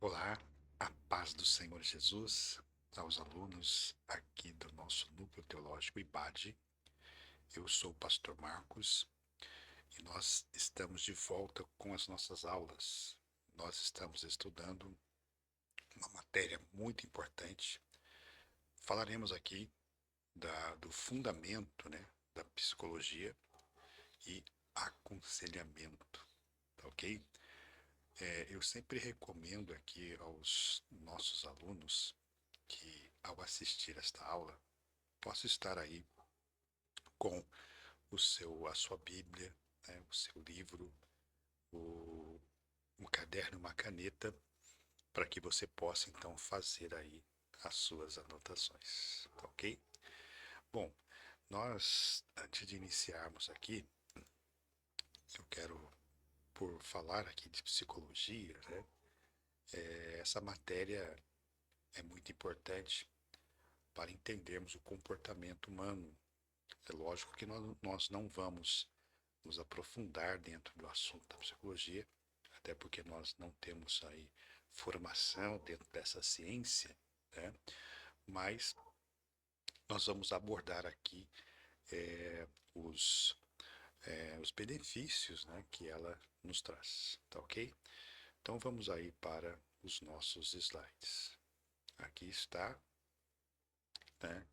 Olá, a paz do Senhor Jesus aos alunos aqui do nosso Núcleo Teológico IBAD. Eu sou o pastor Marcos e nós estamos de volta com as nossas aulas. Nós estamos estudando uma matéria muito importante. Falaremos aqui do fundamento, da psicologia e aconselhamento, tá ok? Eu sempre recomendo aqui aos nossos alunos que, ao assistir esta aula, possa estar aí com a sua Bíblia, o seu livro, o, um caderno, uma caneta, para que você possa então fazer aí as suas anotações, tá ok? Bom, nós, antes de iniciarmos aqui, eu quero, por falar aqui de psicologia, essa matéria é muito importante para entendermos o comportamento humano. É lógico que nós não vamos nos aprofundar dentro do assunto da psicologia, até porque nós não temos aí formação dentro dessa ciência, né? Mas nós vamos abordar aqui é, os, os benefícios, né, que ela nos traz, tá ok? Então vamos aí para os nossos slides. Aqui está, né?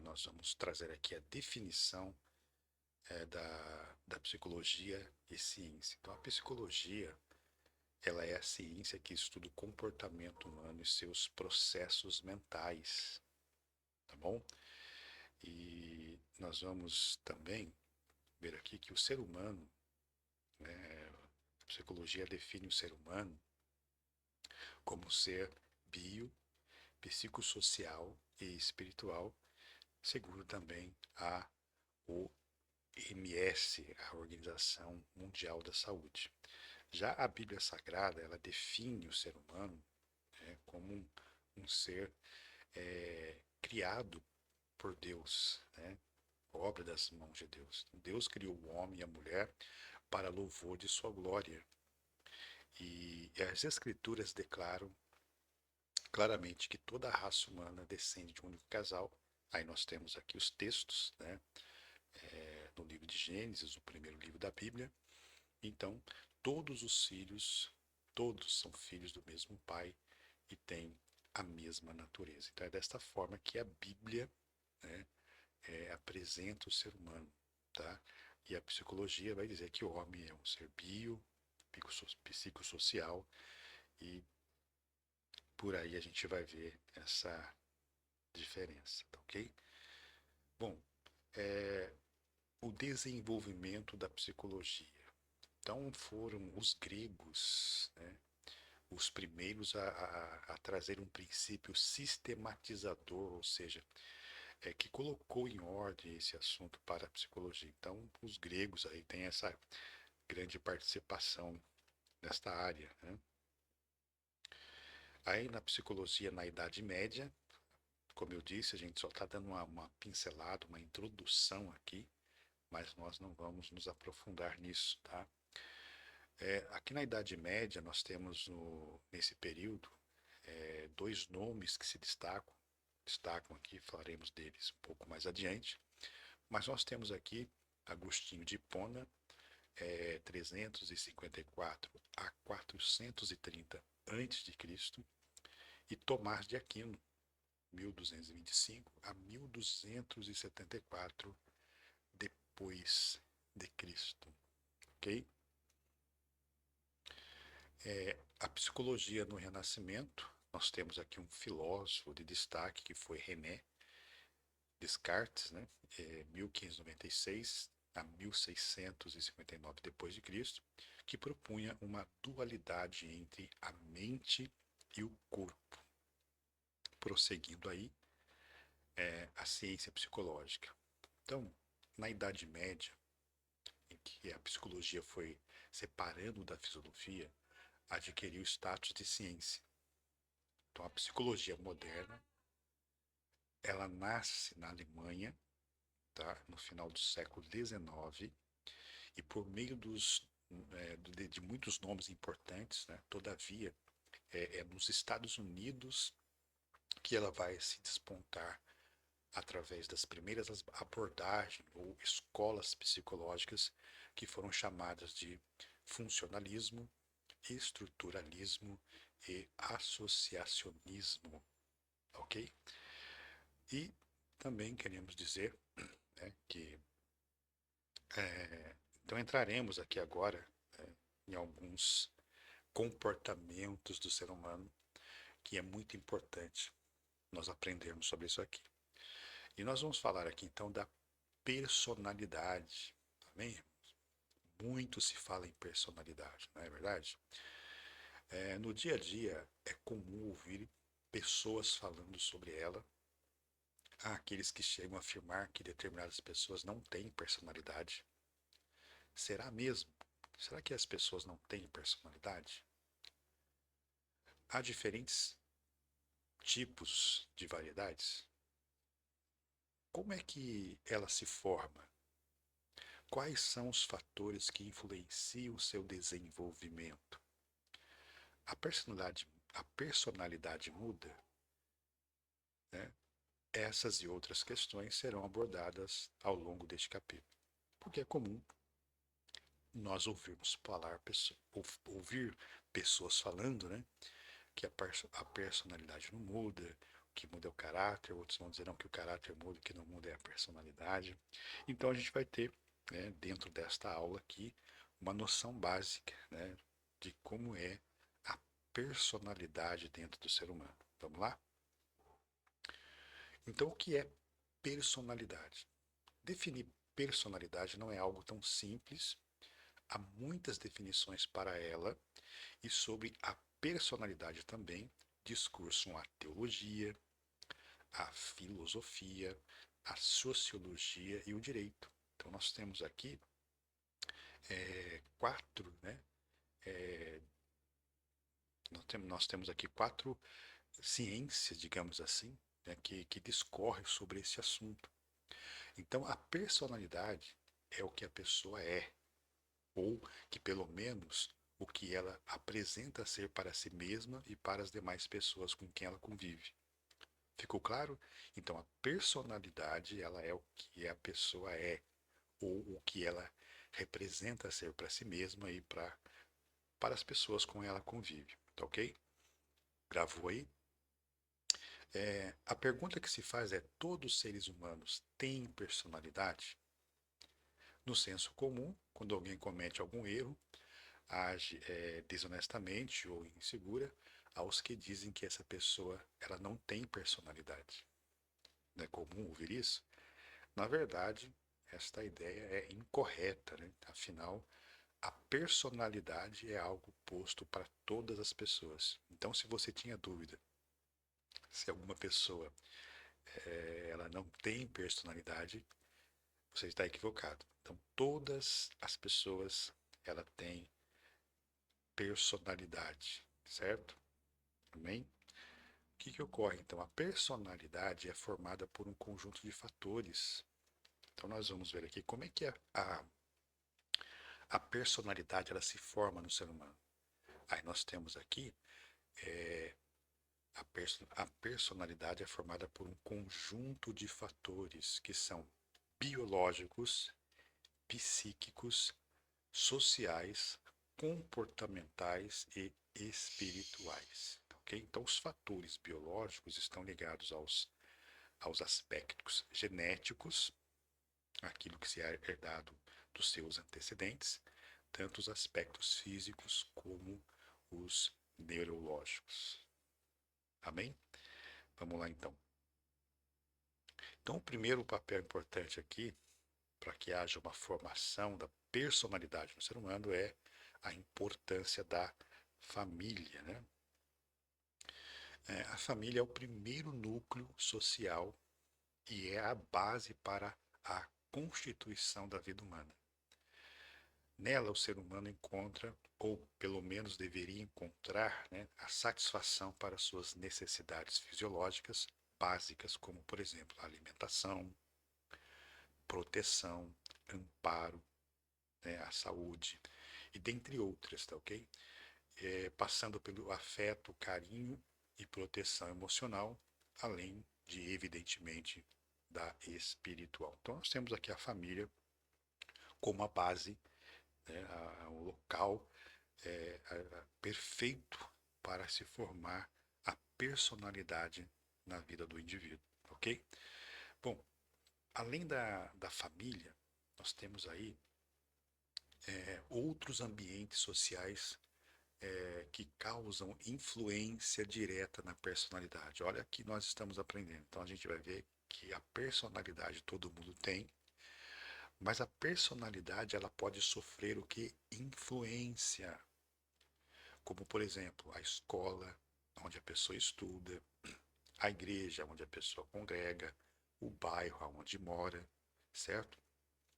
Nós vamos trazer aqui a definição da psicologia e ciência. Então a psicologia ela é a ciência que estuda o comportamento humano e seus processos mentais, tá bom? E nós vamos também ver aqui que o ser humano, a psicologia define o ser humano como um ser bio, psicossocial e espiritual, segundo também a OMS, a Organização Mundial da Saúde. Já a Bíblia Sagrada, ela define o ser humano, como um ser criado por Deus, né? Obra das mãos de Deus. Deus criou o homem e a mulher para louvor de sua glória. E as Escrituras declaram claramente que toda a raça humana descende de um único casal. Aí nós temos aqui os textos, né? No livro de Gênesis, o primeiro livro da Bíblia. Então, todos os filhos, todos são filhos do mesmo pai e têm a mesma natureza. Então, é desta forma que a Bíblia, né, apresenta o ser humano, tá? E a psicologia vai dizer que o homem é um ser bio, psicossocial e por aí a gente vai ver essa diferença, tá ok? Bom, o desenvolvimento da psicologia. Então foram os gregos, né, os primeiros a trazer um princípio sistematizador, ou seja, que colocou em ordem esse assunto para a psicologia. Então, os gregos aí têm essa grande participação nesta área, né? Aí na psicologia na Idade Média, como eu disse, a gente só está dando uma pincelada, uma introdução aqui, mas nós não vamos nos aprofundar nisso, tá? Aqui na Idade Média nós temos nesse período dois nomes que se destacam aqui, falaremos deles um pouco mais adiante, mas nós temos aqui Agostinho de Hipona, 354 a 430 a.C., e Tomás de Aquino, 1225 a 1274 depois de Cristo, ok? A psicologia no Renascimento, nós temos aqui um filósofo de destaque que foi René Descartes, né? 1596 a 1659 depois de Cristo, que propunha uma dualidade entre a mente e o corpo, prosseguindo aí a ciência psicológica. Então, na Idade Média, em que a psicologia foi separando da filosofia, adquiriu o status de ciência. Então, a psicologia moderna, ela nasce na Alemanha, tá? No final do século XIX, e por meio de muitos nomes importantes, né? Todavia, é nos Estados Unidos que ela vai se despontar através das primeiras abordagens ou escolas psicológicas que foram chamadas de funcionalismo, estruturalismo e associacionismo, ok? E também queremos dizer, né, que então entraremos aqui agora, em alguns comportamentos do ser humano que é muito importante nós aprendermos sobre isso aqui. E nós vamos falar aqui então da personalidade, tá bem? Muito se fala em personalidade, não é verdade? No dia a dia é comum ouvir pessoas falando sobre ela. Há aqueles que chegam a afirmar que determinadas pessoas não têm personalidade. Será mesmo? Será que as pessoas não têm personalidade? Há diferentes tipos de variedades. Como é que ela se forma? Quais são os fatores que influenciam o seu desenvolvimento? A personalidade muda, né? Essas e outras questões serão abordadas ao longo deste capítulo, porque é comum nós ouvir pessoas falando, né, que a personalidade não muda, o que muda é o caráter, outros vão dizer não, que o caráter muda, o que não muda é a personalidade. Então a gente vai ter, né, dentro desta aula aqui, uma noção básica, né, de como é a personalidade dentro do ser humano. Vamos lá? Então, o que é personalidade? Definir personalidade não é algo tão simples, há muitas definições para ela, e sobre a personalidade também discursam a teologia, a filosofia, a sociologia e o direito. Então nós temos aqui quatro, né? É, nós temos aqui quatro ciências, digamos assim, né, que discorrem sobre esse assunto. Então a personalidade é o que a pessoa é, ou que pelo menos o que ela apresenta ser para si mesma e para as demais pessoas com quem ela convive. Ficou claro? Então a personalidade, ela é o que a pessoa é, ou o que ela representa ser para si mesma e para as pessoas com quem ela convive, tá ok? Gravou aí? A pergunta que se faz é: todos os seres humanos têm personalidade? No senso comum, quando alguém comete algum erro, age desonestamente ou insegura, aos que dizem que essa pessoa ela não tem personalidade. Não é comum ouvir isso? Na verdade, esta ideia é incorreta, né? Afinal, a personalidade é algo posto para todas as pessoas. Então, se você tinha dúvida se alguma pessoa ela não tem personalidade, você está equivocado. Então, todas as pessoas ela têm personalidade, certo? Amém? O que ocorre? Então, a personalidade é formada por um conjunto de fatores. Então, nós vamos ver aqui como é que a personalidade ela se forma no ser humano. Aí nós temos aqui a personalidade é formada por um conjunto de fatores que são biológicos, psíquicos, sociais, comportamentais e espirituais. Ok? Então, os fatores biológicos estão ligados aos aspectos genéticos, aquilo que se é herdado dos seus antecedentes, tanto os aspectos físicos como os neurológicos. Amém? Vamos lá então. Então, o primeiro papel importante aqui, para que haja uma formação da personalidade no ser humano, é a importância da família, né? A família é o primeiro núcleo social e é a base para a constituição da vida humana. Nela, o ser humano encontra, ou pelo menos deveria encontrar, né, a satisfação para suas necessidades fisiológicas básicas, como, por exemplo, a alimentação, proteção, amparo, né, a saúde, e dentre outras, tá ok? passando pelo afeto, carinho e proteção emocional, além de, evidentemente, da espiritual. Então, nós temos aqui a família como a base, né, o local perfeito para se formar a personalidade na vida do indivíduo, ok? Bom, além da família, nós temos aí outros ambientes sociais que causam influência direta na personalidade. Olha que nós estamos aprendendo. Então a gente vai ver que a personalidade todo mundo tem, mas a personalidade ela pode sofrer o que? Influência. Como, por exemplo, a escola, onde a pessoa estuda, a igreja, onde a pessoa congrega, o bairro onde mora, certo?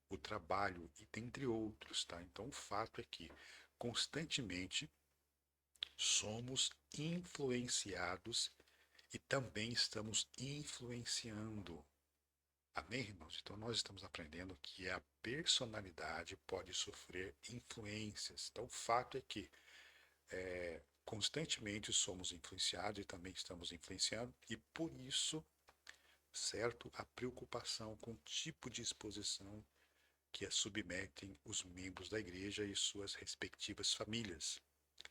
O trabalho, e dentre outros, tá? Então, o fato é que constantemente somos influenciados e também estamos influenciando. Amém, irmãos? Então, nós estamos aprendendo que a personalidade pode sofrer influências. Então, o fato é que constantemente somos influenciados e também estamos influenciando, e por isso, certo, a preocupação com o tipo de exposição que a submetem os membros da igreja e suas respectivas famílias,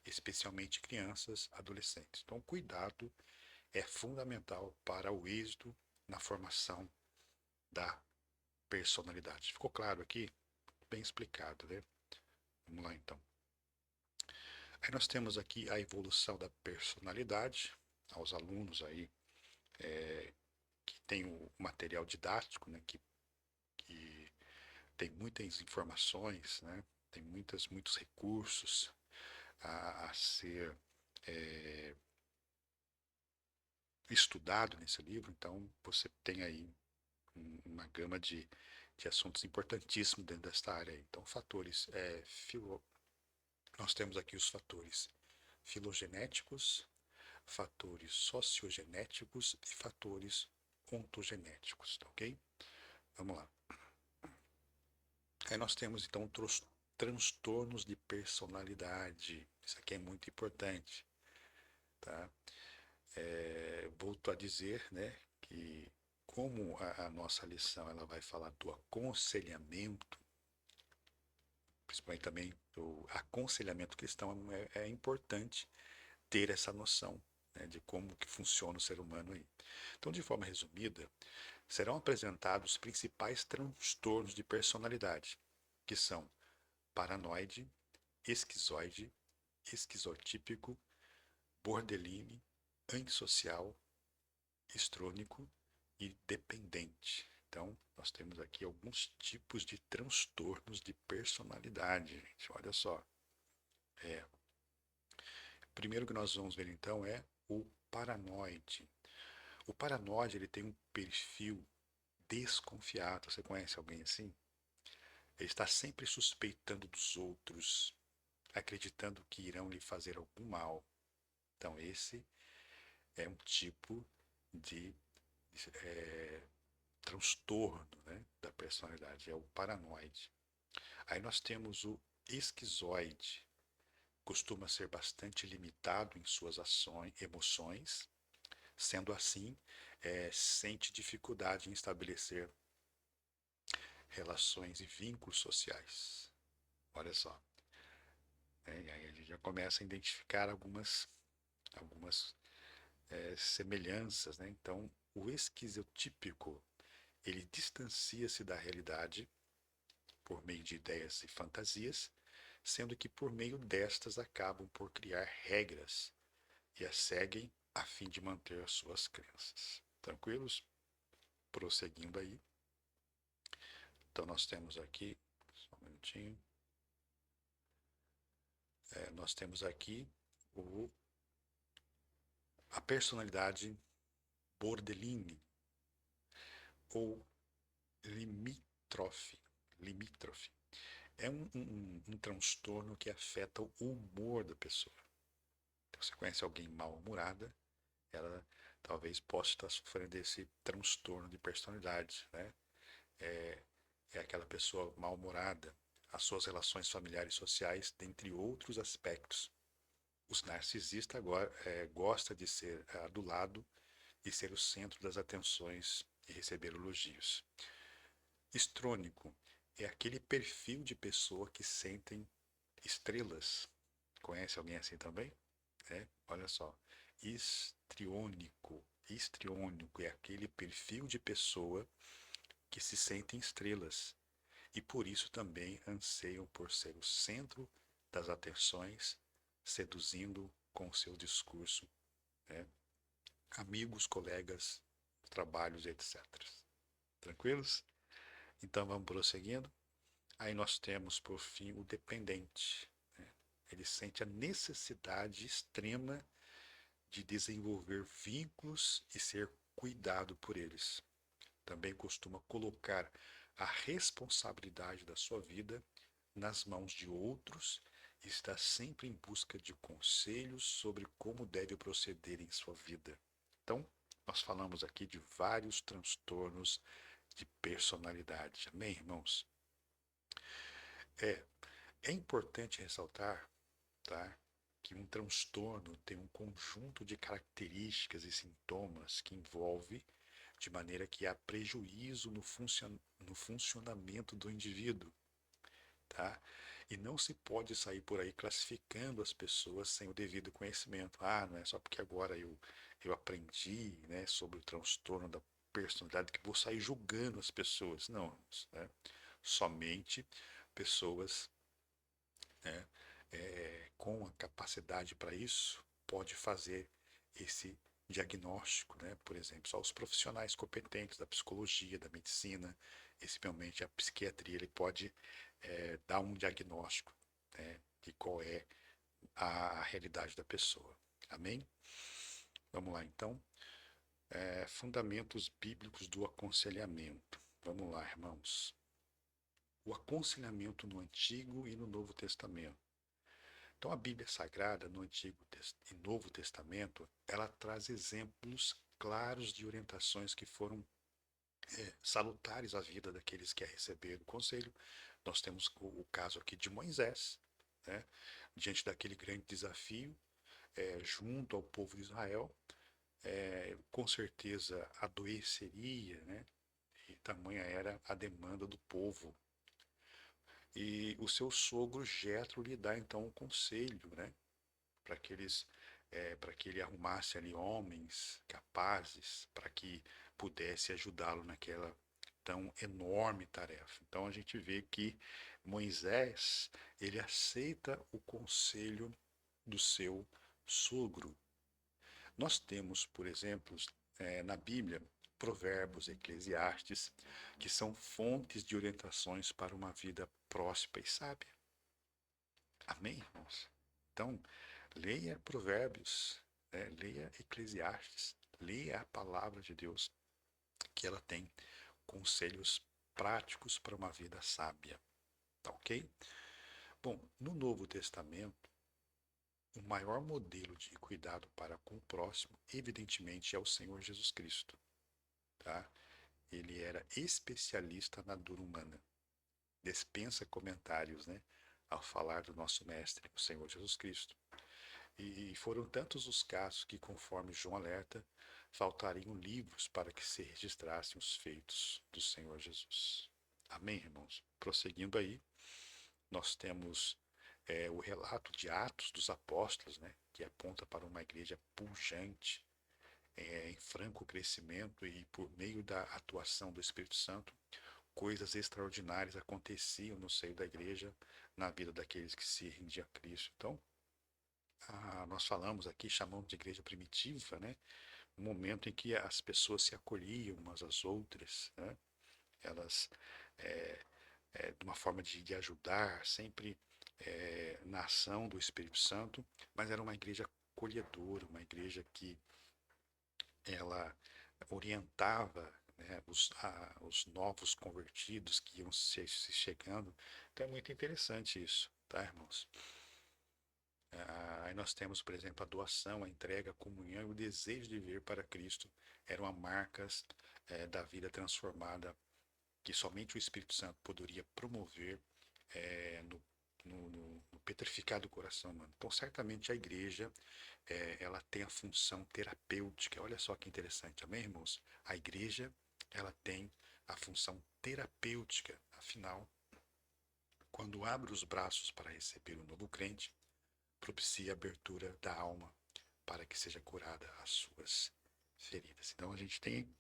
especialmente crianças, adolescentes. Então, cuidado é fundamental para o êxito na formação da personalidade. Ficou claro aqui? Bem explicado, né? Vamos lá então. Aí nós temos aqui a evolução da personalidade, aos alunos aí que tem o material didático, né, que tem muitas informações, né, tem muitos recursos a ser estudado nesse livro, então você tem aí uma gama de assuntos importantíssimos dentro desta área. Então, fatores, nós temos aqui os fatores filogenéticos, fatores sociogenéticos e fatores ontogenéticos, tá ok? Vamos lá. Aí nós temos então transtornos de personalidade. Isso aqui é muito importante, tá? Volto a dizer, né, que como a nossa lição ela vai falar do aconselhamento, principalmente também do aconselhamento cristão, é importante ter essa noção, né, de como que funciona o ser humano aí. Então, de forma resumida, serão apresentados os principais transtornos de personalidade, que são paranoide, esquizoide, esquizotípico, borderline, antissocial, histrônico e dependente. Então, nós temos aqui alguns tipos de transtornos de personalidade, gente. Olha só. O primeiro que nós vamos ver então é o paranoide. O paranoide ele tem um perfil desconfiado. Você conhece alguém assim? Ele está sempre suspeitando dos outros, acreditando que irão lhe fazer algum mal. Então, esse é um tipo de transtorno, né, da personalidade, é o paranoide. Aí nós temos o esquizoide, costuma ser bastante limitado em suas ações, emoções, sendo assim, sente dificuldade em estabelecer relações e vínculos sociais. Olha só. E aí a gente já começa a identificar algumas semelhanças, né? Então, o esquizotípico, ele distancia-se da realidade por meio de ideias e fantasias, sendo que por meio destas acabam por criar regras e as seguem a fim de manter as suas crenças. Tranquilos? Prosseguindo aí. Então nós temos aqui, só um minutinho, nós temos aqui a personalidade borderline ou limítrofe. Limítrofe. É um transtorno que afeta o humor da pessoa. Então, você conhece alguém mal-humorada, ela talvez possa estar sofrendo desse transtorno de personalidade, né? É aquela pessoa mal-humorada, as suas relações familiares e sociais, dentre outros aspectos, Os narcisistas agora gostam de ser adulado e ser o centro das atenções e receber elogios. Histrônico é aquele perfil de pessoa que sentem estrelas. Conhece alguém assim também? Olha só. Histriônico é aquele perfil de pessoa que se sentem estrelas e por isso também anseiam por ser o centro das atenções, seduzindo com seu discurso, né, amigos, colegas, trabalhos, etc. Tranquilos? Então vamos prosseguindo. Aí nós temos, por fim, o dependente. Né? Ele sente a necessidade extrema de desenvolver vínculos e ser cuidado por eles. Também costuma colocar a responsabilidade da sua vida nas mãos de outros e está sempre em busca de conselhos sobre como deve proceder em sua vida. Então, nós falamos aqui de vários transtornos de personalidade. Amém, irmãos? É, é importante ressaltar, tá, que um transtorno tem um conjunto de características e sintomas que envolve de maneira que há prejuízo no funcionamento do indivíduo, tá? E não se pode sair por aí classificando as pessoas sem o devido conhecimento. Ah, não é só porque agora eu aprendi, né, sobre o transtorno da personalidade que vou sair julgando as pessoas. Não, né? Somente pessoas, né, com a capacidade para isso pode fazer esse diagnóstico, né? Por exemplo, só os profissionais competentes da psicologia, da medicina, especialmente a psiquiatria, ele pode dar um diagnóstico, né, de qual é a realidade da pessoa. Amém? Vamos lá, então. Fundamentos bíblicos do aconselhamento. Vamos lá, irmãos. O aconselhamento no Antigo e no Novo Testamento. Então, a Bíblia Sagrada, no Antigo e Novo Testamento, ela traz exemplos claros de orientações que foram salutares à vida daqueles que a receberam o conselho. Nós temos o caso aqui de Moisés, né, diante daquele grande desafio, junto ao povo de Israel, com certeza adoeceria, né, e tamanha era a demanda do povo. E o seu sogro Jetro lhe dá então um conselho, né, para que para que ele arrumasse ali homens capazes para que pudesse ajudá-lo naquela tão enorme tarefa. Então a gente vê que Moisés, ele aceita o conselho do seu sogro. Nós temos, por exemplo, na Bíblia, Provérbios, Eclesiastes, que são fontes de orientações para uma vida próspera e sábia. Amém, irmãos? Então, leia Provérbios, né? Leia Eclesiastes, leia a palavra de Deus, que ela tem conselhos práticos para uma vida sábia. Tá ok? Bom, no Novo Testamento, o maior modelo de cuidado para com o próximo, evidentemente, é o Senhor Jesus Cristo. Tá? Ele era especialista na dor humana. Dispensa comentários, né? Ao falar do nosso Mestre, o Senhor Jesus Cristo. E foram tantos os casos que, conforme João alerta, faltariam livros para que se registrassem os feitos do Senhor Jesus. Amém, irmãos? Prosseguindo aí, nós temos o relato de Atos dos Apóstolos, né, que aponta para uma igreja pujante, em franco crescimento e por meio da atuação do Espírito Santo, coisas extraordinárias aconteciam no seio da igreja, na vida daqueles que se rendiam a Cristo. Então, nós falamos aqui, chamamos de igreja primitiva, né? Um momento em que as pessoas se acolhiam umas às outras, né? Elas, de uma forma de ajudar, sempre na ação do Espírito Santo, mas era uma igreja acolhedora, uma igreja que ela orientava, né, os novos convertidos que iam se chegando. Então é muito interessante isso, tá, irmãos? Aí nós temos, por exemplo, a doação, a entrega, a comunhão e o desejo de viver para Cristo eram marcas da vida transformada que somente o Espírito Santo poderia promover no, no petrificar do coração humano. Então, certamente a igreja, ela tem a função terapêutica. Olha só que interessante, amém, irmãos? A igreja, ela tem a função terapêutica. Afinal, quando abre os braços para receber o novo crente, propicia a abertura da alma para que seja curada as suas feridas. Então, a gente tem,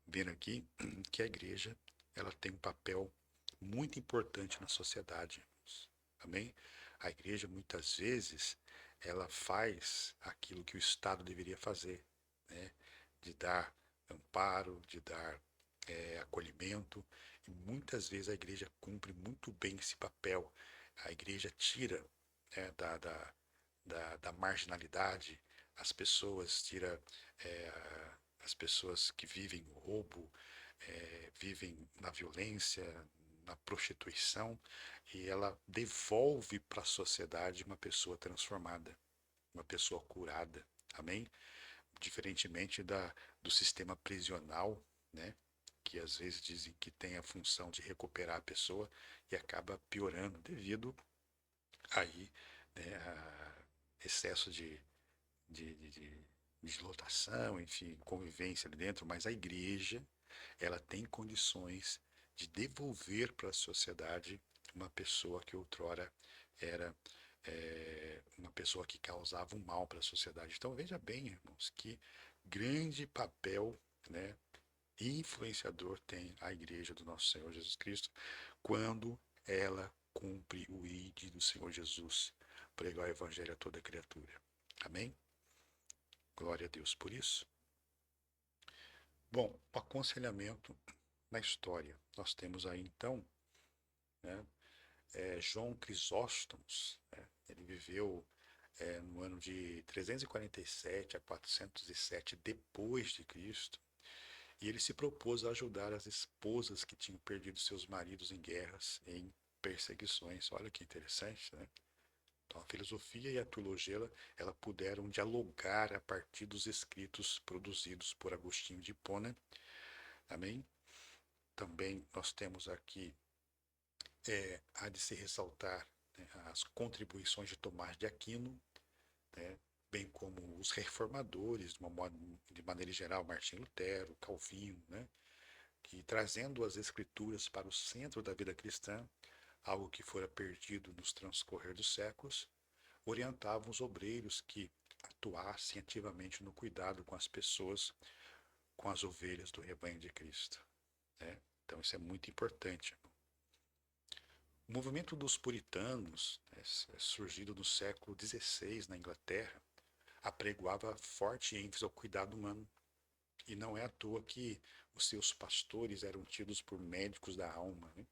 vendo aqui, que a igreja, ela tem um papel muito importante na sociedade, irmãos. Amém? A igreja, muitas vezes, ela faz aquilo que o Estado deveria fazer, né? De dar amparo, de dar acolhimento. E muitas vezes a igreja cumpre muito bem esse papel. A igreja tira, né, da marginalidade as pessoas, tira as pessoas que vivem no roubo, vivem na violência, na prostituição, e ela devolve para a sociedade uma pessoa transformada, uma pessoa curada. Amém? Diferentemente do sistema prisional, né? Que às vezes dizem que tem a função de recuperar a pessoa e acaba piorando devido aí, né, a excesso de lotação, enfim, convivência ali dentro, mas a igreja, ela tem condições de devolver para a sociedade uma pessoa que outrora era uma pessoa que causava um mal para a sociedade. Então veja bem, irmãos, que grande papel, né, influenciador tem a igreja do nosso Senhor Jesus Cristo quando ela cumpre o ID do Senhor Jesus, pregar o evangelho a toda criatura. Amém? Glória a Deus por isso. Bom, o aconselhamento na história. Nós temos aí então, né, João Crisóstomos, né, ele viveu no ano de 347 a 407 depois de Cristo, e ele se propôs a ajudar as esposas que tinham perdido seus maridos em guerras, em perseguições. Olha que interessante, né? Então, a filosofia e a teologia, ela puderam dialogar a partir dos escritos produzidos por Agostinho de Hipona. Amém? Também nós temos aqui, há de se ressaltar, né, as contribuições de Tomás de Aquino, né, bem como os reformadores, de maneira geral, Martim Lutero, Calvino, né, que trazendo as escrituras para o centro da vida cristã, algo que fora perdido nos transcorrer dos séculos, orientavam os obreiros que atuassem ativamente no cuidado com as pessoas, com as ovelhas do rebanho de Cristo, né? Então isso é muito importante. O movimento dos puritanos, né, surgido no século XVI na Inglaterra, apregoava forte ênfase ao cuidado humano. E não é à toa que os seus pastores eram tidos por médicos da alma, né?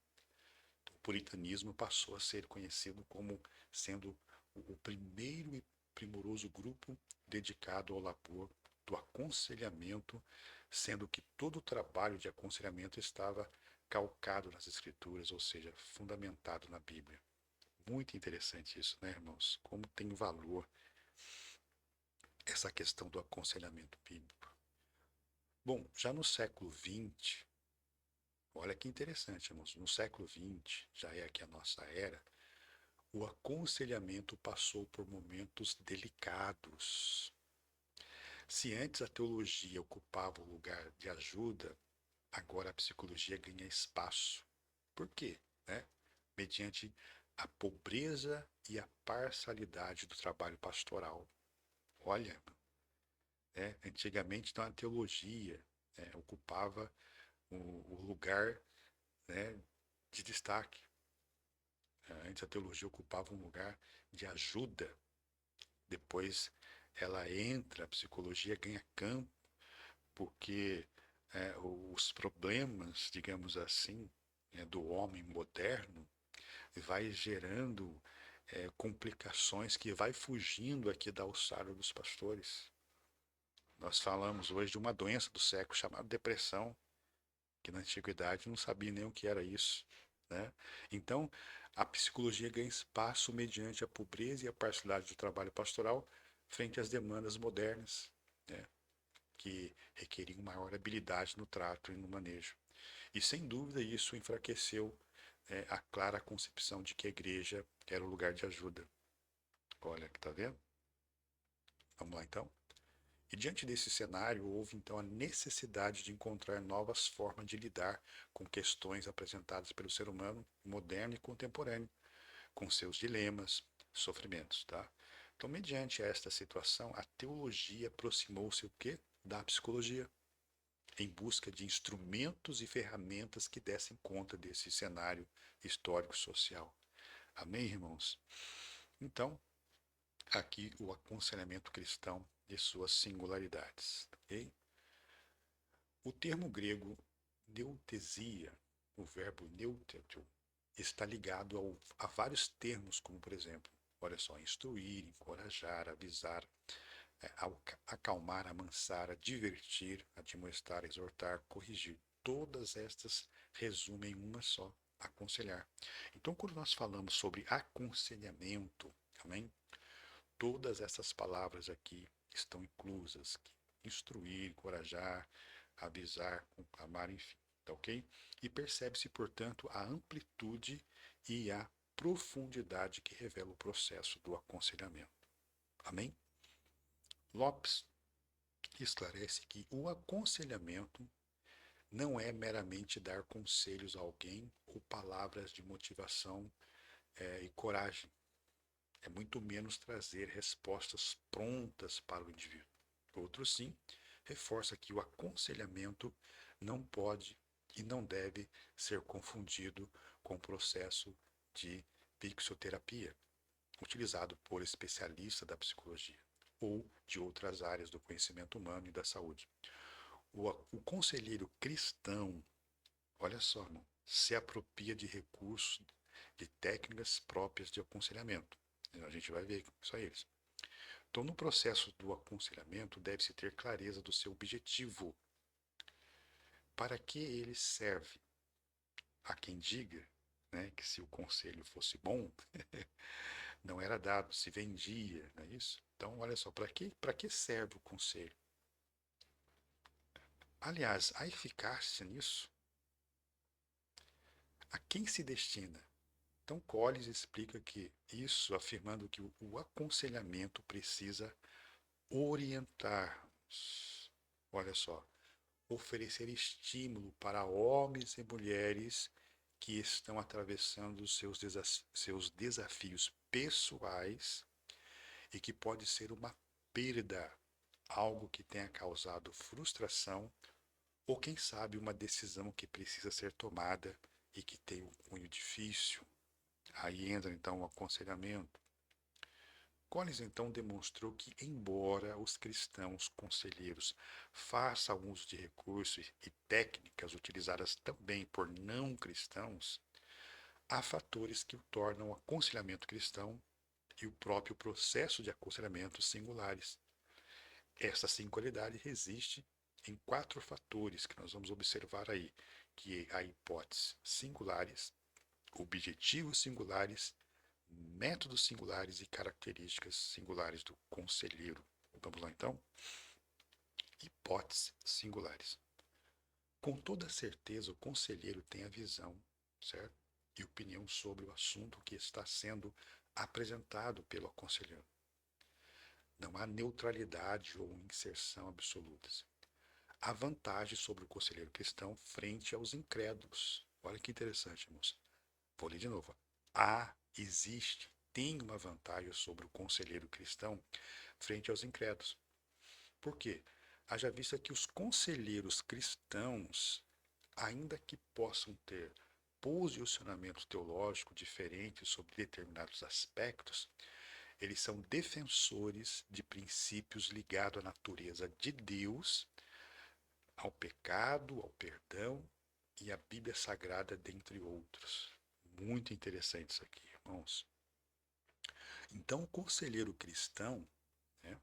O puritanismo passou a ser conhecido como sendo o primeiro e primoroso grupo dedicado ao labor do aconselhamento, sendo que todo o trabalho de aconselhamento estava calcado nas Escrituras, ou seja, fundamentado na Bíblia. Muito interessante isso, né, irmãos? Como tem valor essa questão do aconselhamento bíblico. Bom, já no século XX, olha que interessante, irmãos, no século XX, já é aqui a nossa era, o aconselhamento passou por momentos delicados. Se antes a teologia ocupava o lugar de ajuda, agora a psicologia ganha espaço. Por quê? Né? Mediante a pobreza e a parcialidade do trabalho pastoral. Olha, né? Antigamente então, a teologia, né, ocupava o lugar, né, de destaque. Antes a teologia ocupava um lugar de ajuda. Depois ela entra, a psicologia ganha campo, porque os problemas, digamos assim, do homem moderno vai gerando complicações que vai fugindo aqui da alçada dos pastores. Nós falamos hoje de uma doença do século chamada depressão, que na antiguidade não sabia nem o que era isso, né? Então, a psicologia ganha espaço mediante a pobreza e a parcialidade do trabalho pastoral frente às demandas modernas, né, que requeriam maior habilidade no trato e no manejo. E sem dúvida isso enfraqueceu a clara concepção de que a igreja era o lugar de ajuda. Olha, tá vendo? Vamos lá então. E diante desse cenário, houve então a necessidade de encontrar novas formas de lidar com questões apresentadas pelo ser humano moderno e contemporâneo, com seus dilemas, sofrimentos, tá? Então, mediante esta situação, a teologia aproximou-se o quê? Da psicologia, em busca de instrumentos e ferramentas que dessem conta desse cenário histórico-social. Amém, irmãos? Então, aqui o aconselhamento cristão e suas singularidades, ok? O termo grego neutesia, o verbo neutetio, está ligado a vários termos, como por exemplo, olha só, instruir, encorajar, avisar, acalmar, amansar, divertir, admoestar, exortar, corrigir. Todas estas resumem em uma só, aconselhar. Então, quando nós falamos sobre aconselhamento, amém? Todas essas palavras aqui estão inclusas. Instruir, encorajar, avisar, amar, enfim. Tá ok? E percebe-se, portanto, a amplitude e a profundidade que revela o processo do aconselhamento. Amém? Lopes esclarece que o aconselhamento não é meramente dar conselhos a alguém ou palavras de motivação e coragem. É muito menos trazer respostas prontas para o indivíduo. Outro sim, reforça que o aconselhamento não pode e não deve ser confundido com o processo de psicoterapia, utilizado por especialistas da psicologia ou de outras áreas do conhecimento humano e da saúde. O conselheiro cristão, olha só, irmão, se apropria de recursos, de técnicas próprias de aconselhamento. A gente vai ver isso a eles. Então, no processo do aconselhamento, deve-se ter clareza do seu objetivo. Para que ele serve? Há quem diga, né, que se o conselho fosse bom, não era dado, se vendia, não é isso? Então, olha só, para que serve o conselho? Aliás, a eficácia nisso, a quem se destina? Então, Collins explica que isso, afirmando que o aconselhamento precisa orientar, olha só, oferecer estímulo para homens e mulheres que estão atravessando seus desafios pessoais e que pode ser uma perda, algo que tenha causado frustração ou, quem sabe, uma decisão que precisa ser tomada e que tem um cunho difícil. Aí entra então o aconselhamento. Collins então demonstrou que, embora os cristãos conselheiros façam uso de recursos e técnicas utilizadas também por não cristãos, há fatores que o tornam o aconselhamento cristão e o próprio processo de aconselhamento singulares. Essa singularidade resiste em 4 fatores que nós vamos observar aí, que é a hipótese singulares, objetivos singulares, métodos singulares e características singulares do conselheiro. Vamos lá então? Hipóteses singulares. Com toda certeza, o conselheiro tem a visão, certo? E opinião sobre o assunto que está sendo apresentado pelo aconselhado. Não há neutralidade ou inserção absolutas. Há vantagem sobre o conselheiro cristão frente aos incrédulos. Olha que interessante, irmãos. Vou ler de novo. Tem uma vantagem sobre o conselheiro cristão frente aos incrédulos. Por quê? Haja vista que os conselheiros cristãos, ainda que possam ter posicionamento teológico diferente sobre determinados aspectos, eles são defensores de princípios ligados à natureza de Deus, ao pecado, ao perdão e à Bíblia Sagrada, dentre outros. Muito interessante isso aqui, irmãos. Então, o conselheiro cristão, né,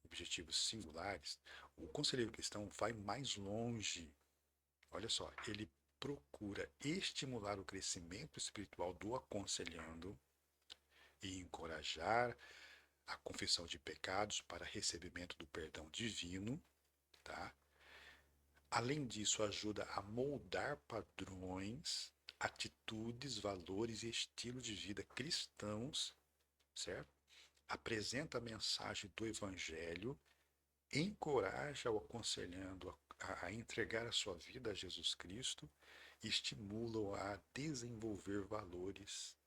objetivos singulares, o conselheiro cristão vai mais longe. Olha só, ele procura estimular o crescimento espiritual do aconselhando e encorajar a confissão de pecados para recebimento do perdão divino, tá? Além disso, ajuda a moldar padrões atitudes, valores e estilo de vida cristãos, certo? Apresenta a mensagem do Evangelho, encoraja o aconselhando a entregar a sua vida a Jesus Cristo, estimula-o a desenvolver valores,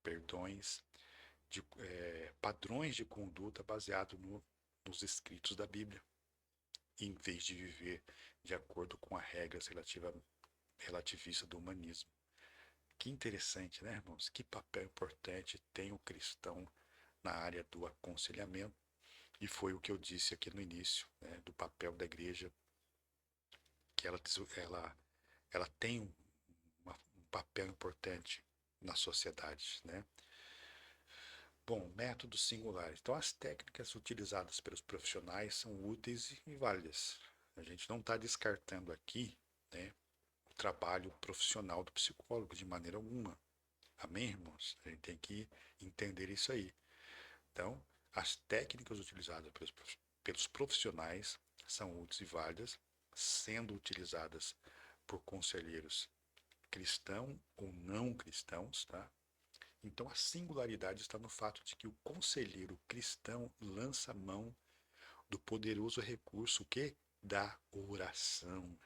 perdões, padrões de conduta baseados nos escritos da Bíblia, em vez de viver de acordo com as regras relativistas do humanismo. Que interessante, né, irmãos? Que papel importante tem o cristão na área do aconselhamento. E foi o que eu disse aqui no início, né, do papel da igreja, que ela tem um papel importante na sociedade, né? Bom, métodos singulares. Então, as técnicas utilizadas pelos profissionais são úteis e válidas. A gente não está descartando aqui, né, o trabalho profissional do psicólogo de maneira alguma. Amém, irmãos? A gente tem que entender isso aí. Então, as técnicas utilizadas pelos profissionais são úteis e válidas, sendo utilizadas por conselheiros cristãos ou não cristãos, tá? Então, a singularidade está no fato de que o conselheiro cristão lança mão do poderoso recurso que da oração.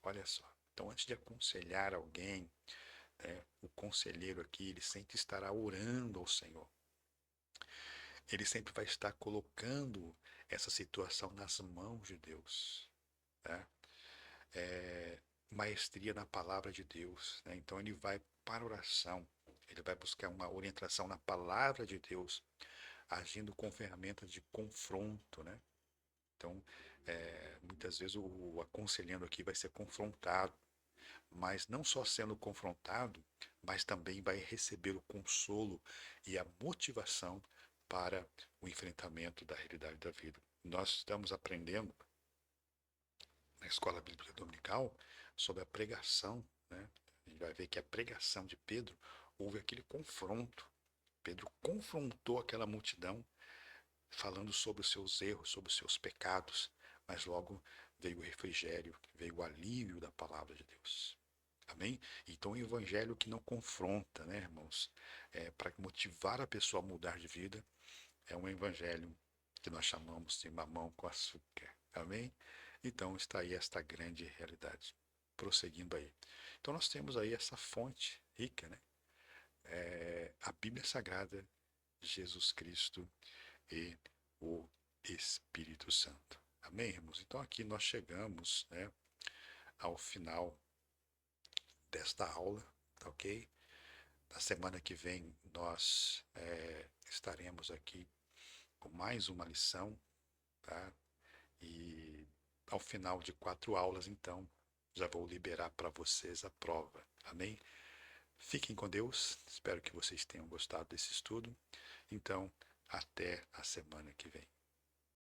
Olha só. Então, antes de aconselhar alguém, né, o conselheiro aqui, ele sempre estará orando ao Senhor. Ele sempre vai estar colocando essa situação nas mãos de Deus, né? Maestria na palavra de Deus, né? Então ele vai para a oração, ele vai buscar uma orientação na palavra de Deus, agindo com ferramentas de confronto, né? Então, muitas vezes o aconselhando aqui vai ser confrontado, mas não só sendo confrontado, mas também vai receber o consolo e a motivação para o enfrentamento da realidade da vida. Nós estamos aprendendo na escola bíblica dominical sobre a pregação, né? A gente vai ver que a pregação de Pedro houve aquele confronto. Pedro confrontou aquela multidão falando sobre os seus erros, sobre os seus pecados, mas logo veio o refrigério, veio o alívio da palavra de Deus. Amém? Então, o evangelho que não confronta, né, irmãos? Para motivar a pessoa a mudar de vida, é um evangelho que nós chamamos de mamão com açúcar. Amém? Então, está aí esta grande realidade. Prosseguindo aí. Então, nós temos aí essa fonte rica, né? A Bíblia Sagrada, Jesus Cristo e o Espírito Santo. Amém, irmãos? Então, aqui nós chegamos, né, ao final desta aula, tá ok? Na semana que vem nós estaremos aqui com mais uma lição, tá? E ao final de 4 aulas, então, já vou liberar para vocês a prova. Amém? Fiquem com Deus. Espero que vocês tenham gostado desse estudo. Então, até a semana que vem.